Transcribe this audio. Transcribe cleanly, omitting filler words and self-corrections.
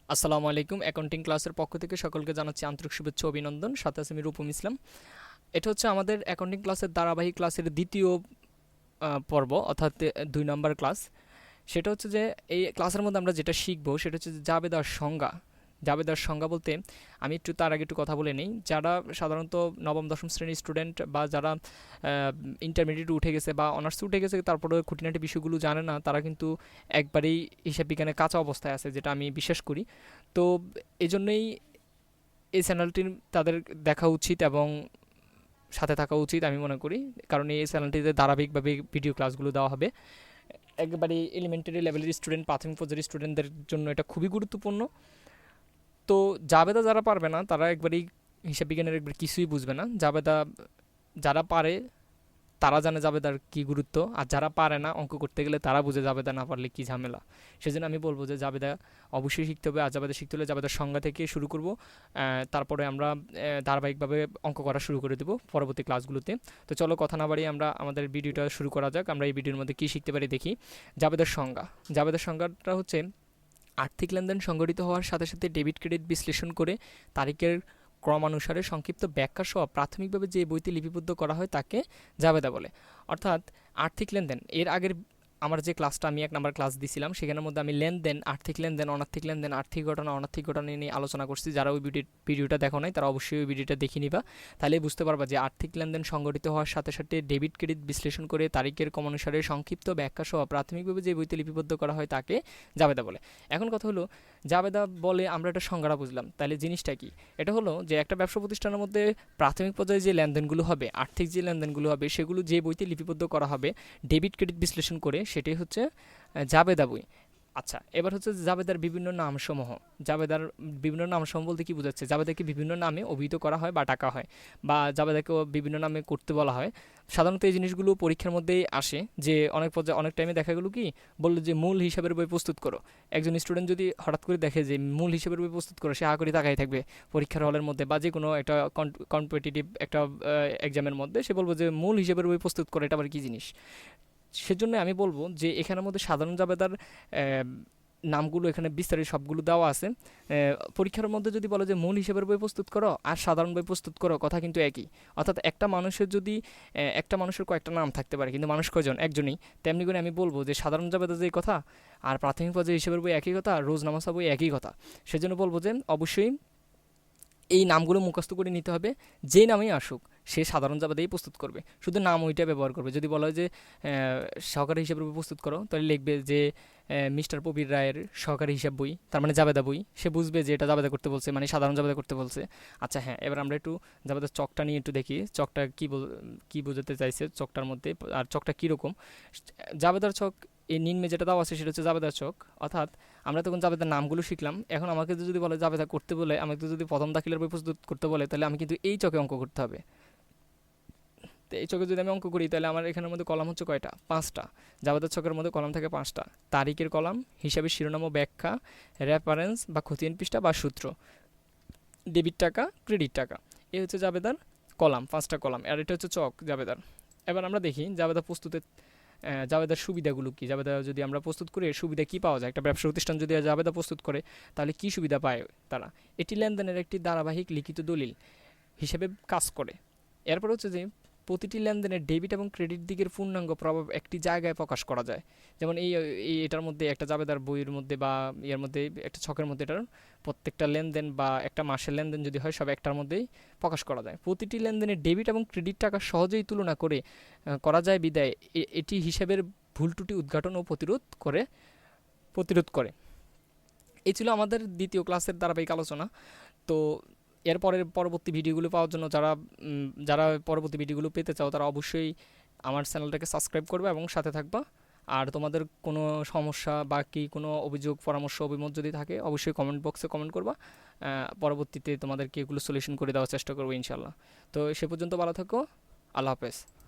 আসসালামু আলাইকুম। অ্যাকাউন্টিং ক্লাসের পক্ষ থেকে সকলকে জানাচ্ছি আন্তরিক শুভেচ্ছা ও অভিনন্দন। সাথে আছে আমি রূপম ইসলাম। এটা হচ্ছে আমাদের অ্যাকাউন্টিং ক্লাসের ধারাবাহিক ক্লাসের দ্বিতীয় পর্ব, অর্থাৎ ২ নম্বর ক্লাস। সেটা হচ্ছে যে এই ক্লাসের মধ্যে আমরা যেটা শিখবো সেটা হচ্ছে যে জাবেদার সংজ্ঞা। জাবেদার সংজ্ঞা বলতে আমি একটু তার আগে একটু কথা বলে নেই। যারা সাধারণত নবম দশম শ্রেণীর স্টুডেন্ট বা যারা ইন্টারমিডিয়েট উঠে গেছে বা অনার্স উঠে গেছে, তারপরে খুঁটিনাটি বিষয়গুলো জানে না, তারা কিন্তু একবারেই হিসাব বিজ্ঞানের কাঁচা অবস্থায় আছে, যেটা আমি বিশ্বাস করি। তো এজন্যই এই চ্যানেলটি তাদের দেখা উচিত এবং সাথে থাকা উচিত আমি মনে করি। কারণ এই চ্যানেলটিতে ধারাবাহিকভাবে ভিডিও ক্লাসগুলো দেওয়া হবে। একেবারে এলিমেন্টারি লেভেলের স্টুডেন্ট, প্রাথমিক পর্যায়ের স্টুডেন্টদের জন্য এটা খুবই গুরুত্বপূর্ণ। তো জাবেদা যারা পারবে না তারা একবারেই হিসাব বিজ্ঞানের একবার কিছুই বুঝবে না। জাবেদা যারা পারে তারা জানে জাবেদার কী গুরুত্ব, আর যারা পারে না অঙ্ক করতে গেলে তারা বুঝে জাবেদা না পারলে কী ঝামেলা। সেজন্য আমি বলবো যে জাবেদা অবশ্যই শিখতে হবে। আর জাবেদা শিখতে হলে জাবেদার সংজ্ঞা থেকে শুরু করব। তারপরে আমরা ধারাবাহিকভাবে অঙ্ক করা শুরু করে দেবো পরবর্তী ক্লাসগুলোতে। তো চলো কথা না বাড়িয়ে আমরা আমাদের ভিডিওটা শুরু করা যাক। আমরা এই ভিডিওর মধ্যে কী শিখতে পারি দেখি। জাবেদার সংজ্ঞা। জাবেদার সংজ্ঞাটা হচ্ছে আর্থিক লেনদেন সংগঠিত হওয়ার সাথে সাথে ডেবিট ক্রেডিট বিশ্লেষণ করে তারিখের ক্রমানুসারে সংক্ষিপ্ত ব্যাখ্যা সহ প্রাথমিকভাবে যে বইতে লিপিবদ্ধ করা হয় তাকে জাবেদা বলে। অর্থাৎ আর্থিক লেনদেন, এর আগের আমার যে ক্লাসটা আমি ১ নাম্বার ক্লাস দিছিলাম সেখানের মধ্যে আমি লেনদেন, আর্থিক লেনদেন, অনার্থিক লেনদেন, আর্থিক ঘটনা, অনার্থিক ঘটনা নিয়ে আলোচনা করছি। যারা ওই ভিডিওটা দেখো নাই তারা অবশ্যই ওই ভিডিওটা দেখে নিবা। তাহলেই বুঝতে পারবা যে আর্থিক লেনদেন সংগঠিত হওয়ার সাথে সাথে ডেবিট ক্রেডিট বিশ্লেষণ করে তারিখের ক্রমানুসারে সংক্ষিপ্ত ব্যাখ্যা সহ প্রাথমিকভাবে যে বইতে লিপিবদ্ধ করা হয় তাকে জাবেদা বলে। এখন কথা হলো, জাবেদা বলে আমরা একটা সংজ্ঞাটা বুঝলাম, তাহলে জিনিসটা কি? এটা হলো যে একটা ব্যবসা প্রতিষ্ঠানের মধ্যে প্রাথমিক পর্যায়ে যে লেনদেনগুলো হবে, আর্থিক যে লেনদেনগুলো হবে, সেগুলো যে বইতে লিপিবদ্ধ করা হবে ডেবিট ক্রেডিট বিশ্লেষণ করে, সেটাই হচ্ছে জাবেদা বই। আচ্ছা, এবার হচ্ছে জাবেদার বিভিন্ন নামসমূহ। জাবেদার বিভিন্ন নামসমূহ বলতে কি বোঝাচ্ছে? জাবেদাকে বিভিন্ন নামে অভিহিত করা হয় বা ডাকা হয়, বা জাবেদাকেও বিভিন্ন নামে করতে বলা হয়। সাধারণত এই জিনিসগুলো পরীক্ষার মধ্যেই আসে, যে অনেক পর্যায়ে অনেক টাইমে দেখা গেলো কি, বললো যে মূল হিসাবের বই প্রস্তুত করো। একজন স্টুডেন্ট যদি হঠাৎ করে দেখে যে মূল হিসাবের বই প্রস্তুত করো, সে হা করে তাকাই থাকবে পরীক্ষার হলের মধ্যে বা যে কোনো একটা কম্পিটিটিভ একটা এক্সামের মধ্যে, সে বলবো যে মূল হিসাবের বই প্রস্তুত করে, এটা আবার কী জিনিস? সেজন্য আমি বলবো যে এখানের মধ্যে সাধারণ জাবেদার নামগুলো এখানে বিস্তারিত সবগুলো দেওয়া আছে। পরীক্ষার মধ্যে যদি বলো যে মূল হিসেবের বই প্রস্তুত করো আর সাধারণ বই প্রস্তুত করো, কথা কিন্তু একই। অর্থাৎ একটা মানুষের যদি একটা মানুষের কয়েকটা নাম থাকতে পারে, কিন্তু মানুষ কয়জন? একজনই। তেমনি করে আমি বলবো যে সাধারণ জাবেদা যেই কথা আর প্রাথমিক পর্যায়ে হিসেবের বই একই কথা, রোজনামাসা বই একই কথা। সেজন্য বলবো যে অবশ্যই এই নামগুলো মুখস্থ করে নিতে হবে। যেই নামেই আসুক সে সাধারণ জাবেদাই প্রস্তুত করবে, শুধু নাম ওইটা ব্যবহার করবে। যদি বলা হয় যে সহকারী হিসাব বই প্রস্তুত করো, তাহলে লিখবে যে মিস্টার প্রবীর রায়ের সহকারী হিসাব বই, তার মানে জাবেদা বই। সে বুঝবে যে এটা জাবেদা করতে বলছে, মানে সাধারণ জাবেদা করতে বলছে। আচ্ছা হ্যাঁ, এবার আমরা একটু জাবেদার চকটা নিয়ে একটু দেখি, চকটা কী বোঝাতে চাইছে চকটার মধ্যে, আর চকটা কীরকম। জাবেদার ছক এই নিম্নে যেটা দেওয়া আছে সেটা হচ্ছে জাবেদার ছক। অর্থাৎ আমরা তখন জাবেদার নামগুলো শিখলাম। এখন আমাকে যদি বলে জাবেদা করতে বলে, আমাকে যদি প্রথম দাখিলের বই প্রস্তুত করতে বলে, তাহলে আমি কিন্তু এই চকে অঙ্ক করতে হবে। তো এই চকে যদি আমি অঙ্ক করি, তাহলে আমার এখানের মধ্যে কলাম হচ্ছে কয়টা? 5টা। জাবেদার ছকের মধ্যে কলাম থাকে 5টা। তারিখের কলাম, হিসাবের শিরোনাম ও ব্যাখ্যা, রেফারেন্স বা খতিয়ান পৃষ্ঠা বা সূত্র, ডেবিট টাকা, ক্রেডিট টাকা। এই হচ্ছে জাবেদার কলাম, 5টা কলাম। আর এটা হচ্ছে চক জাবেদার। এবার আমরা দেখি জাবেদা প্রস্তুতের জাবেদার সুবিধাগুলো কী। জাবেদা যদি আমরা প্রস্তুত করি, সুবিধা কী পাওয়া যায়? একটা ব্যবসা প্রতিষ্ঠান যদি জাবেদা প্রস্তুত করে, তাহলে কী সুবিধা পায় তারা? এটি লেনদেনের একটি ধারাবাহিক লিখিত দলিল হিসেবে কাজ করে। এরপর হচ্ছে যে প্রতিটি লেনদেনের ডেবিট এবং ক্রেডিট দিকের পূর্ণাঙ্গ প্রভাব একটি জায়গায় প্রকাশ করা যায়। যেমন এটার মধ্যে একটা জাবেদার বইয়ের মধ্যে বা এর মধ্যে একটা ছকের মধ্যে এটার প্রত্যেকটা লেনদেন বা একটা মাসের লেনদেন যদি হয়, সব একটার মধ্যেই প্রকাশ করা যায়। প্রতিটি লেনদেনের ডেবিট এবং ক্রেডিট টাকা সহজেই তুলনা করে করা যায় বিদায় এটি হিসাবের ভুল ত্রুটি উদ্ঘাটন ও প্রতিরোধ করে। এই ছিল আমাদের দ্বিতীয় ক্লাসের ধারাবাহিক আলোচনা। তো এরপরের পরবর্তী ভিডিওগুলো পাওয়ার জন্য যারা পরবর্তী ভিডিওগুলো পেতে চাও, তারা অবশ্যই আমার চ্যানেলটাকে সাবস্ক্রাইব করবে এবং সাথে থাকবা। আর তোমাদের কোনো সমস্যা বা কি কোনো অভিযোগ, পরামর্শ, অভিমত যদি থাকে, অবশ্যই কমেন্ট বক্সে কমেন্ট করবা। পরবর্তীতে তোমাদেরকে এগুলো সলিউশন করে দেওয়ার চেষ্টা করবো ইনশাল্লাহ। তো সে পর্যন্ত ভালো থাকো। আল্লাহ হাফেজ।